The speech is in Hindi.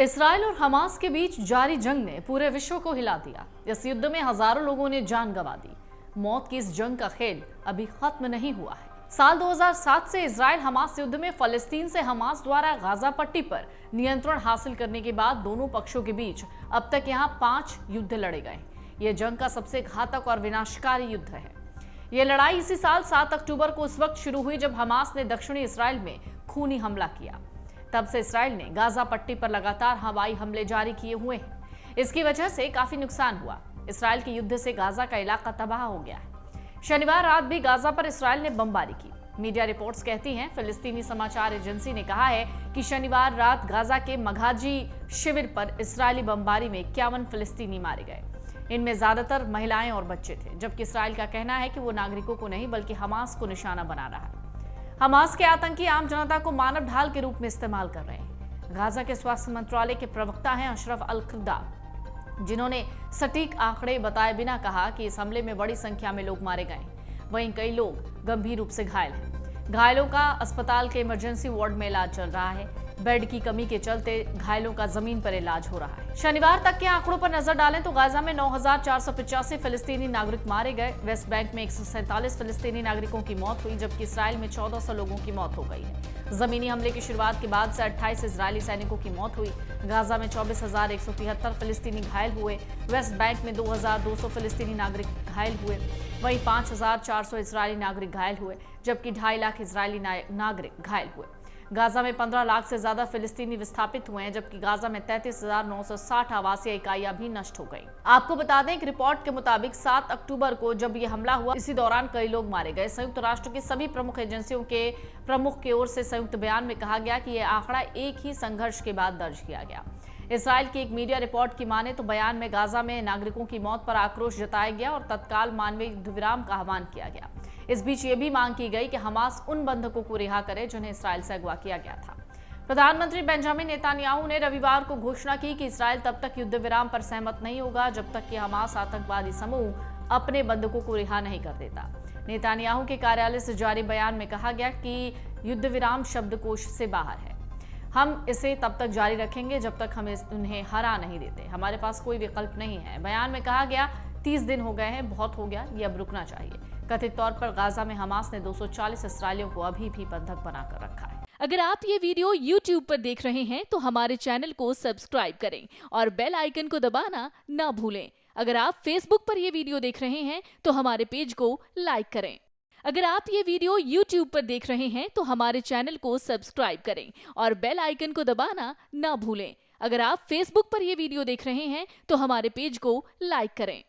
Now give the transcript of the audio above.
इसराइल और हमास के बीच जारी जंग ने पूरे विश्व को हिला दिया। इस युद्ध में हजारों लोगों ने जान गंवा दी। मौत की इस जंग का खेल अभी खत्म नहीं हुआ है। साल 2007 से इसराइल हमास युद्ध में फलस्तीन से हमास द्वारा गाजा पट्टी पर नियंत्रण हासिल करने के बाद दोनों पक्षों के बीच अब तक यहां 5 युद्ध लड़े गए। यह जंग का सबसे घातक और विनाशकारी युद्ध है। यह लड़ाई इसी साल 7 अक्टूबर को उस वक्त शुरू हुई जब हमास ने दक्षिणी इसराइल में खूनी हमला किया। तब से इसराइल ने गाजा पट्टी पर लगातार हवाई हमले जारी किए हुए हैं। इसकी वजह से काफी नुकसान हुआ। इसराइल के युद्ध से गाजा का इलाका तबाह हो गया है। शनिवार रात भी गाजा पर इसराइल ने बमबारी की। मीडिया रिपोर्ट्स कहती हैं, फिलिस्तीनी समाचार एजेंसी ने कहा है कि शनिवार रात गाजा के मघाजी शिविर पर इसराइली बमबारी में 51 फिलिस्तीनी मारे गए। इनमें ज्यादातर महिलाएं और बच्चे थे, जबकि इसराइल का कहना है कि वो नागरिकों को नहीं बल्कि हमास को निशाना बना रहा है। हमास के आतंकी आम जनता को मानव ढाल के रूप में इस्तेमाल कर रहे हैं। गाजा के स्वास्थ्य मंत्रालय के प्रवक्ता हैं अशरफ अल-खुदा, जिन्होंने सटीक आंकड़े बताए बिना कहा कि इस हमले में बड़ी संख्या में लोग मारे गए। वहीं कई लोग गंभीर रूप से घायल हैं। घायलों का अस्पताल के इमरजेंसी वार्ड में इलाज चल रहा है। बेड की कमी के चलते घायलों का जमीन पर इलाज हो रहा है। शनिवार तक के आंकड़ों पर नजर डालें तो गाजा में 9,485 फिलिस्तीनी नागरिक मारे गए। वेस्ट बैंक में 147 फिलिस्तीनी नागरिकों की मौत हुई, जबकि इसराइल में 1400 लोगों की मौत हो गई है। जमीनी हमले की शुरुआत के बाद से 28 इजरायली सैनिकों की मौत हुई। गाजा में 24,173 फिलिस्तीनी घायल हुए। वेस्ट बैंक में 2,200 फिलिस्तीनी नागरिक घायल हुए। वहीं 5,400 इजरायली नागरिक घायल हुए, जबकि 2.5 लाख इजरायली नागरिक घायल हुए। गाजा में 15 लाख से ज्यादा फिलिस्तीनी विस्थापित हुए हैं, जबकि गाजा में 33,960 आवासीय इकाइयां भी नष्ट हो गई। आपको बता दें कि रिपोर्ट के मुताबिक 7 अक्टूबर को जब यह हमला हुआ, इसी दौरान कई लोग मारे गए। संयुक्त राष्ट्र की सभी प्रमुख एजेंसियों के प्रमुख की ओर से संयुक्त बयान में कहा गया कि यह आंकड़ा एक ही संघर्ष के बाद दर्ज किया गया। इसराइल की एक मीडिया रिपोर्ट की माने तो बयान में गाजा में नागरिकों की मौत पर आक्रोश जताया गया और तत्काल मानवीय युद्ध विराम का आह्वान किया गया। इस बीच ये भी मांग की गई कि हमास उन बंधकों को रिहा करे जिन्हें इसराइल से अगवा किया गया था। प्रधानमंत्री बेंजामिन नेतन्याहू ने रविवार को घोषणा की कि इसराइल तब तक युद्ध विराम पर सहमत नहीं होगा जब तक कि हमास आतंकवादी समूह अपने बंधकों को रिहा नहीं कर देता। नेतन्याहू के कार्यालय से जारी बयान में कहा गया कि युद्ध विराम शब्दकोश से बाहर है। हम इसे तब तक जारी रखेंगे जब तक हम उन्हें हरा नहीं देते। हमारे पास कोई विकल्प नहीं है। बयान में कहा गया 30 दिन हो गए हैं, बहुत हो गया, ये अब रुकना चाहिए। कथित तौर पर गाजा में हमास ने 240 इसराइलियों को अभी भी बंधक बनाकर रखा है। अगर आप ये वीडियो YouTube पर देख रहे हैं तो हमारे चैनल को सब्सक्राइब करें और बेल आइकन को दबाना ना भूलें। अगर आप Facebook पर ये वीडियो देख रहे हैं तो हमारे पेज को लाइक करें। अगर आप ये वीडियो YouTube पर देख रहे हैं तो हमारे चैनल को सब्सक्राइब करें और बेल आइकन को दबाना ना भूलें। अगर आप Facebook पर ये वीडियो देख रहे हैं तो हमारे पेज को लाइक करें।